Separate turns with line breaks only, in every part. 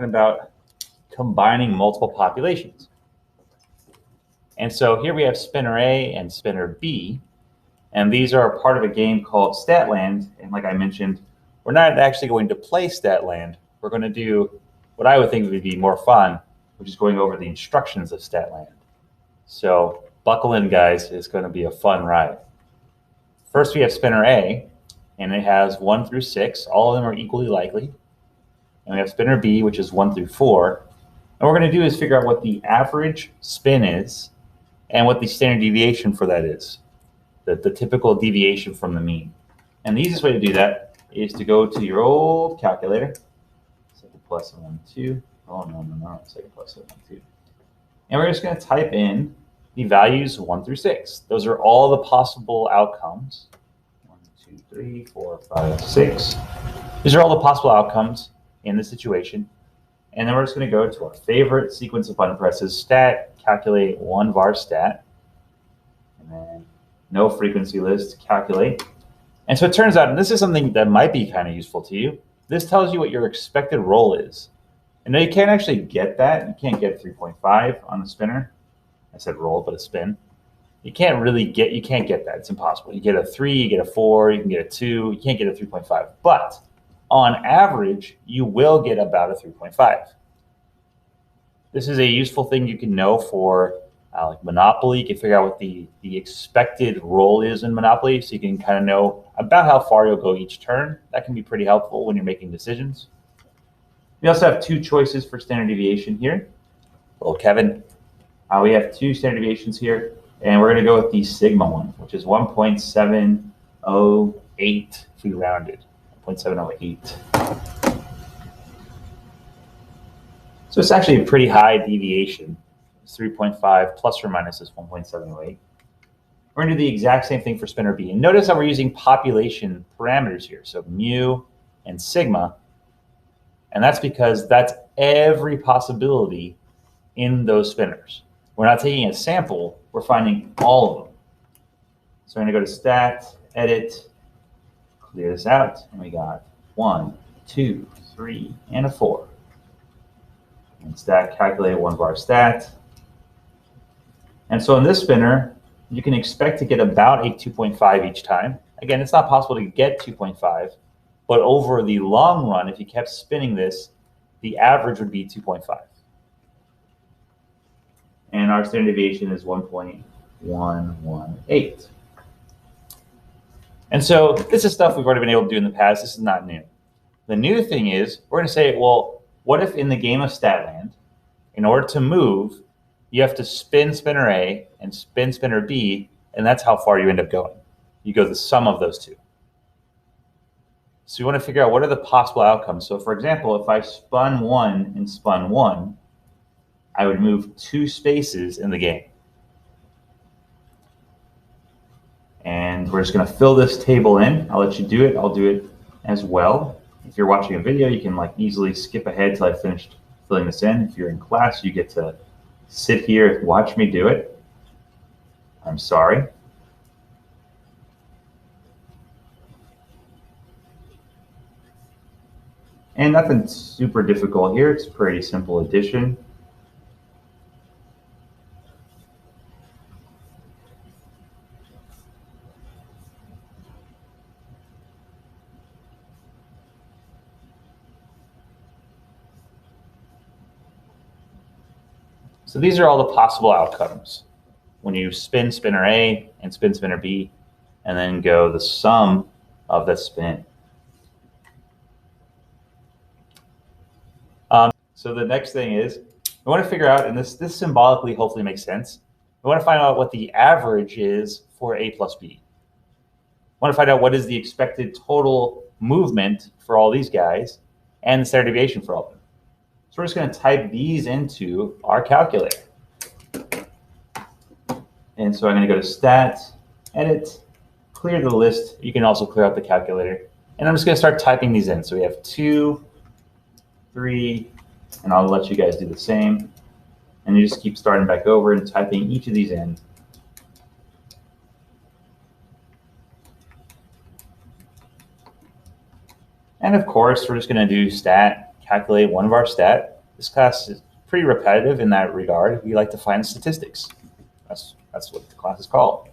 about combining multiple populations. And so here we have spinner A and spinner B, and these are part of a game called Statland. And like I mentioned, we're not actually going to play Statland. We're going to do what I would think would be more fun, which is going over the instructions of Statland. So buckle in, guys. It's going to be a fun ride. First, we have spinner A, and it has 1 through 6. All of them are equally likely. And we have spinner B, which is 1 through 4. And what we're going to do is figure out what the average spin is and what the standard deviation for that is, the typical deviation from the mean. And the easiest way to do that is to go to your old calculator. Second plus 1, 2. Oh, no. Second plus 1, 2. And we're just going to type in the values 1 through 6. Those are all the possible outcomes. 1, 2, 3, 4, 5, 6. These are all the possible outcomes in this situation. And then we're just going to go to our favorite sequence of button presses, stat, calculate one var stat, and then no frequency list, calculate. And so it turns out, and this is something that might be kind of useful to you, this tells you what your expected roll is. And now you can't actually get that. You can't get 3.5 on the spinner. I said roll, but a spin. You can't get that. It's impossible. You get a 3, you get a 4, you can get a 2, you can't get a 3.5. But on average, you will get about a 3.5. This is a useful thing you can know for like Monopoly. You can figure out what the expected roll is in Monopoly, so you can kind of know about how far you'll go each turn. That can be pretty helpful when you're making decisions. We also have 2 choices for standard deviation here. Little Kevin. We have 2 standard deviations here, and we're going to go with the sigma one, which is 1.708 if we rounded. 0.708. So it's actually a pretty high deviation. It's 3.5 plus or minus is 1.708. We're going to do the exact same thing for spinner B. And notice how we're using population parameters here. So mu and sigma. And that's because that's every possibility in those spinners. We're not taking a sample. We're finding all of them. So we're going to go to stat, edit, clear this out, and we got 1, 2, 3, and a 4. And stat, calculate one var stat. And so in this spinner, you can expect to get about a 2.5 each time. Again, it's not possible to get 2.5, but over the long run, if you kept spinning this, the average would be 2.5. And our standard deviation is 1.118. And so this is stuff we've already been able to do in the past. This is not new. The new thing is we're going to say, well, what if in the game of Statland, in order to move, you have to spin spinner A and spin spinner B, and that's how far you end up going. You go the sum of those 2. So you want to figure out what are the possible outcomes. So for example, if I spun 1 and spun 1, I would move 2 spaces in the game. And we're just going to fill this table in. I'll let you do it. I'll do it as well. If you're watching a video, you can easily skip ahead till I finished filling this in. If you're in class, you get to sit here and watch me do it. I'm sorry. And nothing super difficult here. It's pretty simple addition. So these are all the possible outcomes when you spin spinner A and spin spinner B, and then go the sum of the spin. So the next thing is we want to figure out, and this symbolically hopefully makes sense, we want to find out what the average is for A plus B. We want to find out what is the expected total movement for all these guys and the standard deviation for all of them. So we're just going to type these into our calculator. And so I'm going to go to stat, edit, clear the list. You can also clear out the calculator. And I'm just going to start typing these in. So we have 2, 3, and I'll let you guys do the same. And you just keep starting back over and typing each of these in. And of course, we're just going to do stat, calculate one var stat. This class is pretty repetitive in that regard. We like to find statistics. That's what the class is called.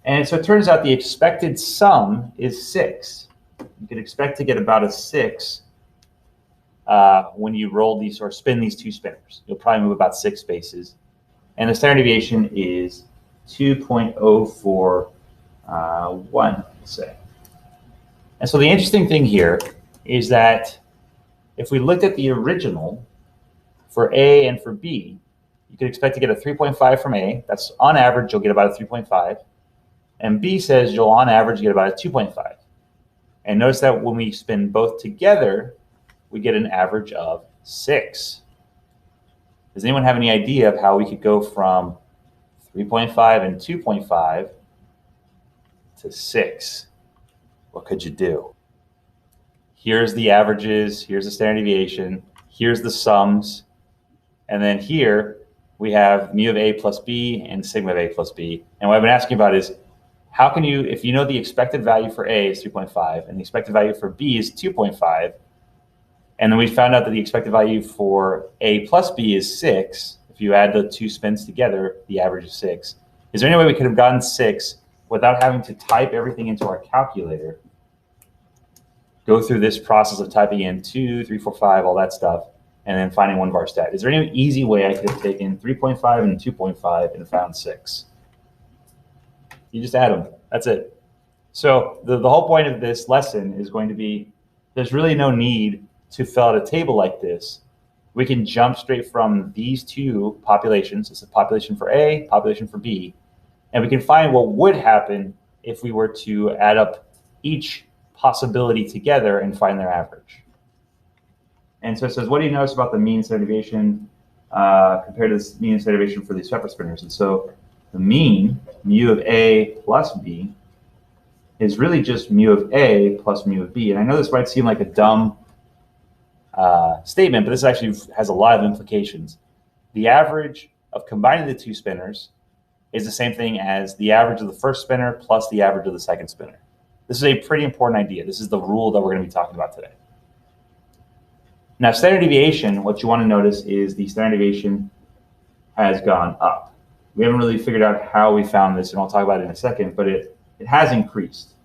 And so it turns out the expected sum is 6. You can expect to get about a 6 when you roll these or spin these two spinners. You'll probably move about 6 spaces. And the standard deviation is 2.041, let's say. And so the interesting thing here is that if we looked at the original for A and for B, you could expect to get a 3.5 from A. That's on average, you'll get about a 3.5. And B says you'll on average get about a 2.5. And notice that when we spin both together, we get an average of 6. Does anyone have any idea of how we could go from 3.5 and 2.5 to 6? What could you do? Here's the averages, here's the standard deviation, here's the sums, and then here we have mu of A plus B and sigma of A plus B. And what I've been asking about is, how can you, if you know the expected value for A is 3.5 and the expected value for B is 2.5, and then we found out that the expected value for A plus B is 6, if you add the two spins together, the average is 6. Is there any way we could have gotten 6 without having to type everything into our calculator, go through this process of typing in 2, 3, 4, 5, all that stuff, and then finding one var stat? Is there any easy way I could have taken 3.5 and 2.5 and found 6? You just add them. That's it. So the whole point of this lesson is going to be, there's really no need to fill out a table like this. We can jump straight from these two populations. This is population for A, population for B, and we can find what would happen if we were to add up each possibility together and find their average. And so it says, what do you notice about the mean standard deviation compared to the mean standard deviation for these separate spinners? And so the mean, mu of A plus B, is really just mu of A plus mu of B. And I know this might seem like a dumb statement, but this actually has a lot of implications. The average of combining the two spinners is the same thing as the average of the first spinner plus the average of the second spinner. This is a pretty important idea. This is the rule that we're going to be talking about today. Now, standard deviation, what you want to notice is the standard deviation has gone up. We haven't really figured out how we found this, and I'll talk about it in a second, but it has increased.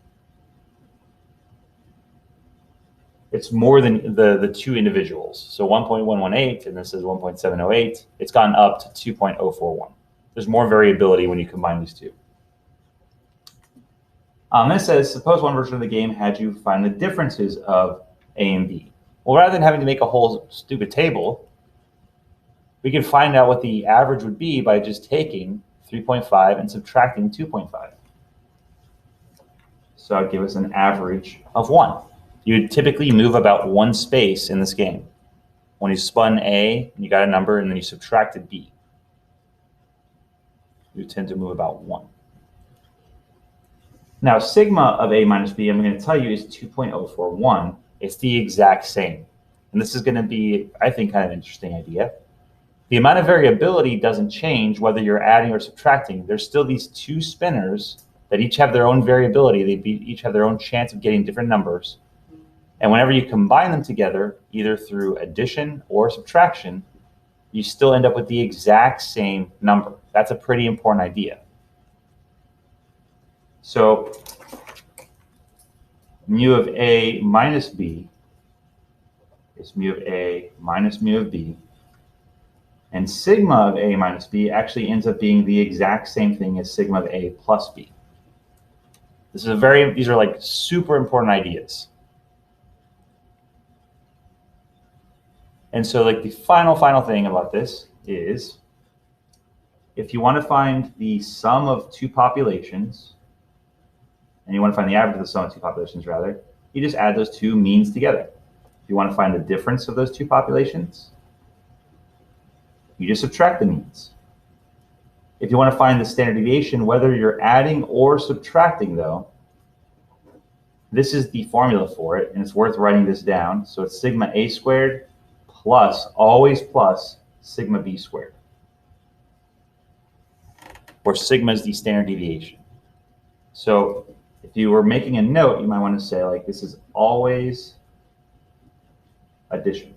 It's more than the two individuals. So 1.118, and this is 1.708. It's gone up to 2.041. There's more variability when you combine these two. This says, suppose one version of the game had you find the differences of A and B. Well, rather than having to make a whole stupid table, we can find out what the average would be by just taking 3.5 and subtracting 2.5. So that would give us an average of 1. You would typically move about 1 space in this game. When you spun A, you got a number, and then you subtracted B. You tend to move about 1. Now, sigma of A minus B, I'm going to tell you, is 2.041. It's the exact same. And this is going to be, I think, kind of an interesting idea. The amount of variability doesn't change whether you're adding or subtracting. There's still these two spinners that each have their own variability. They each have their own chance of getting different numbers. And whenever you combine them together, either through addition or subtraction, you still end up with the exact same number. That's a pretty important idea. So mu of A minus B is mu of A minus mu of B. And sigma of A minus B actually ends up being the exact same thing as sigma of A plus B. These are like super important ideas. And so like the final thing about this is, if you want to find the sum of two populations, and you want to find the average of the sum of two populations rather, you just add those two means together. If you want to find the difference of those two populations, you just subtract the means. If you want to find the standard deviation, whether you're adding or subtracting though, this is the formula for it, and it's worth writing this down. So it's sigma A squared plus, always plus, sigma B squared. Where sigma is the standard deviation. So if you were making a note, you might want to say like, this is always addition.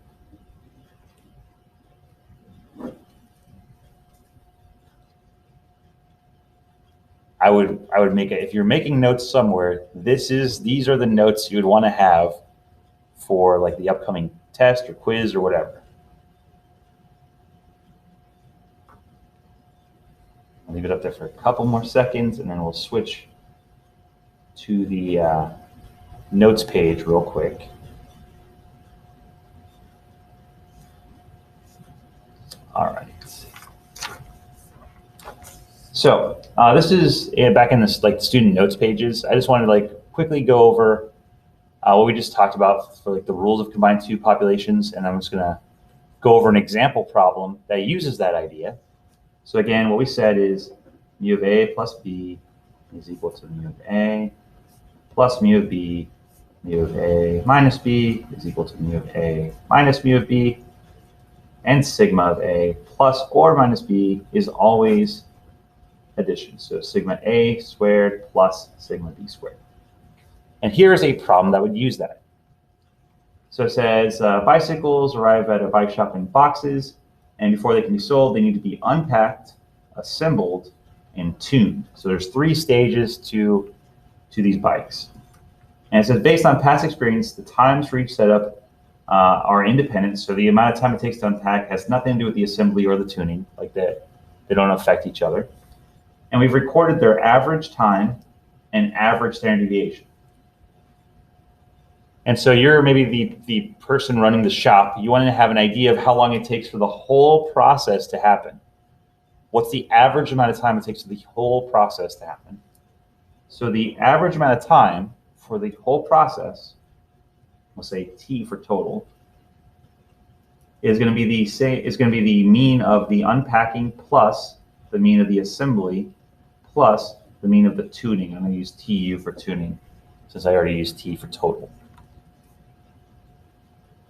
I would make it, if you're making notes somewhere, these are the notes you would want to have for like the upcoming test or quiz or whatever. I'll leave it up there for a couple more seconds and then we'll switch to the notes page real quick. All right. So this is back in this like student notes pages. I just wanted to like quickly go over what we just talked about for like the rules of combined two populations, and I'm just gonna go over an example problem that uses that idea. So again, what we said is mu of A plus B is equal to mu of A plus mu of B, mu of A minus B is equal to mu of A minus mu of B, and sigma of A plus or minus B is always addition. So sigma A squared plus sigma B squared. And here is a problem that would use that. So it says bicycles arrive at a bike shop in boxes, and before they can be sold, they need to be unpacked, assembled, and tuned. So there's 3 stages to these bikes. And it says based on past experience, the times for each setup are independent. So the amount of time it takes to unpack has nothing to do with the assembly or the tuning, like that. They don't affect each other. And we've recorded their average time and average standard deviation. And so you're maybe the person running the shop. You want to have an idea of how long it takes for the whole process to happen. What's the average amount of time it takes for the whole process to happen? So the average amount of time for the whole process, we'll say T for total, is going to be the mean of the unpacking plus the mean of the assembly plus the mean of the tuning. I'm going to use TU for tuning since I already used T for total.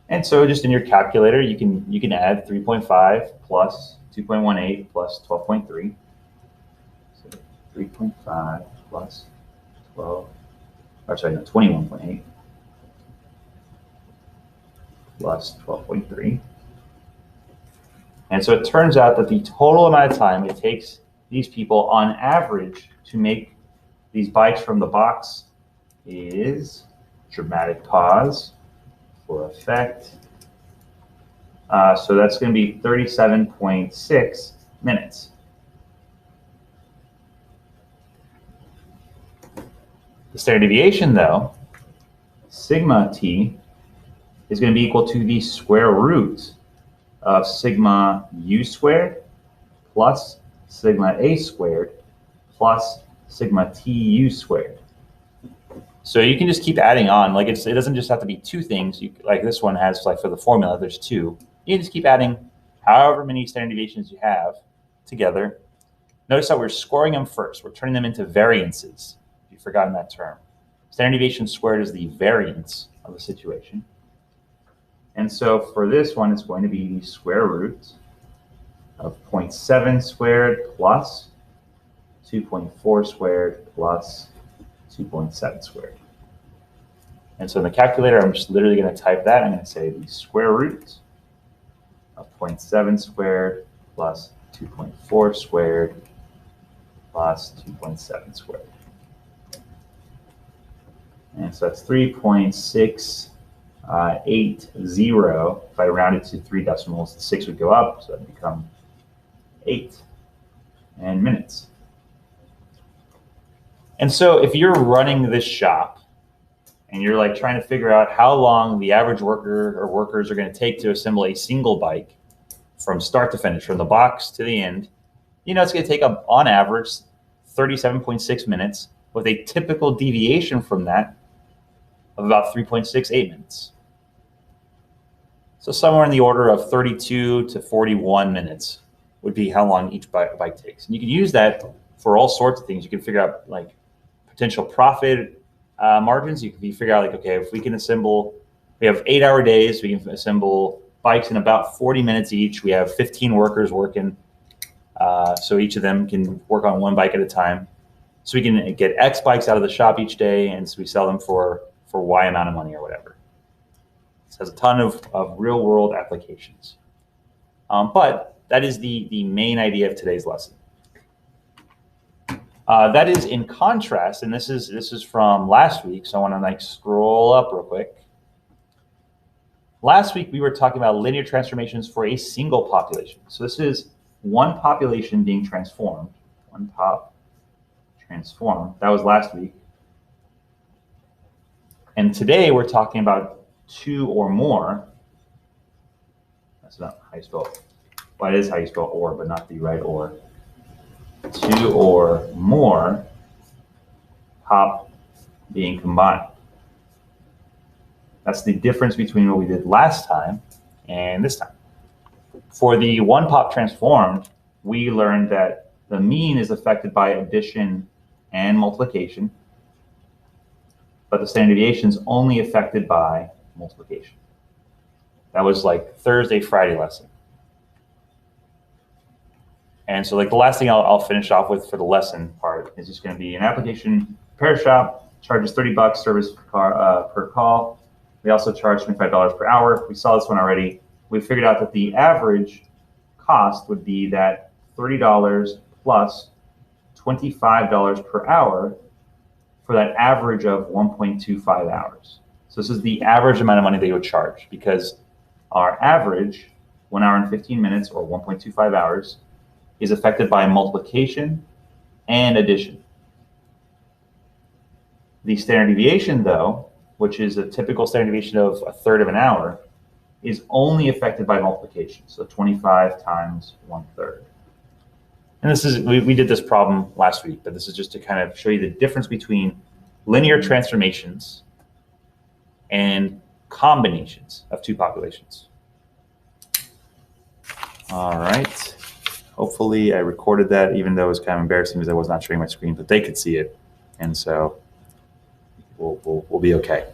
And so just in your calculator, you can add 3.5 plus 2.18 plus 12.3. So 3.5 plus 21.8 plus 12.3. And so it turns out that the total amount of time it takes these people on average to make these bikes from the box is, dramatic pause for effect. So that's going to be 37.6 minutes. The standard deviation, though, sigma t, is going to be equal to the square root of sigma u squared plus sigma a squared plus sigma tu squared. So you can just keep adding on. Like it doesn't just have to be 2 things. Like this one has, like for the formula, there's 2. You can just keep adding however many standard deviations you have together. Notice that we're scoring them first. We're turning them into variances. If you've forgotten that term. Standard deviation squared is the variance of the situation. And so for this one, it's going to be the square root of 0.7 squared plus 2.4 squared plus 2.7 squared. And so in the calculator, I'm just literally going to type that. I'm going to say the square root of 0.7 squared plus 2.4 squared plus 2.7 squared. And so that's 3.680. If I round it to 3 decimals, the 6 would go up, so that would become 8 and minutes. And so if you're running this shop and you're like trying to figure out how long the average worker or workers are going to take to assemble a single bike from start to finish, from the box to the end, you know it's going to take on average 37.6 minutes with a typical deviation from that of about 3.68 minutes. So somewhere in the order of 32 to 41 minutes would be how long each bike takes. And you can use that for all sorts of things. You can figure out like potential profit margins. You can figure out like, okay, if we can assemble, we have 8-hour days, we can assemble bikes in about 40 minutes each. We have 15 workers working. So each of them can work on 1 bike at a time. So we can get X bikes out of the shop each day, and so we sell them for Y amount of money or whatever. This has a ton of real world applications. But that is the main idea of today's lesson. That is in contrast, and this is from last week, so I want to scroll up real quick. Last week we were talking about linear transformations for a single population. So this is one population being transformed, one pop transformed. That was last week. And today we're talking about two or more. That's not how you spell it. Well, it is how you spell or, but not the right or. Two or more pop being combined. That's the difference between what we did last time and this time. For the one pop transformed, we learned that the mean is affected by addition and multiplication, but the standard deviation is only affected by multiplication. That was like Thursday, Friday lesson. And so the last thing I'll finish off with for the lesson part is just going to be an application. ParaShop charges $30 service per call. We also charge $25 per hour. We saw this one already. We figured out that the average cost would be that $30 plus $25 per hour for that average of 1.25 hours. So this is the average amount of money they would charge, because our average 1 hour and 15 minutes or 1.25 hours is affected by multiplication and addition. The standard deviation, though, which is a typical standard deviation of 1/3 of an hour, is only affected by multiplication. So 25 times 1/3. And this is, we did this problem last week, but this is just to kind of show you the difference between linear transformations and combinations of two populations. All right. Hopefully I recorded that, even though it was kind of embarrassing because I was not showing my screen, but they could see it. And so we'll be okay.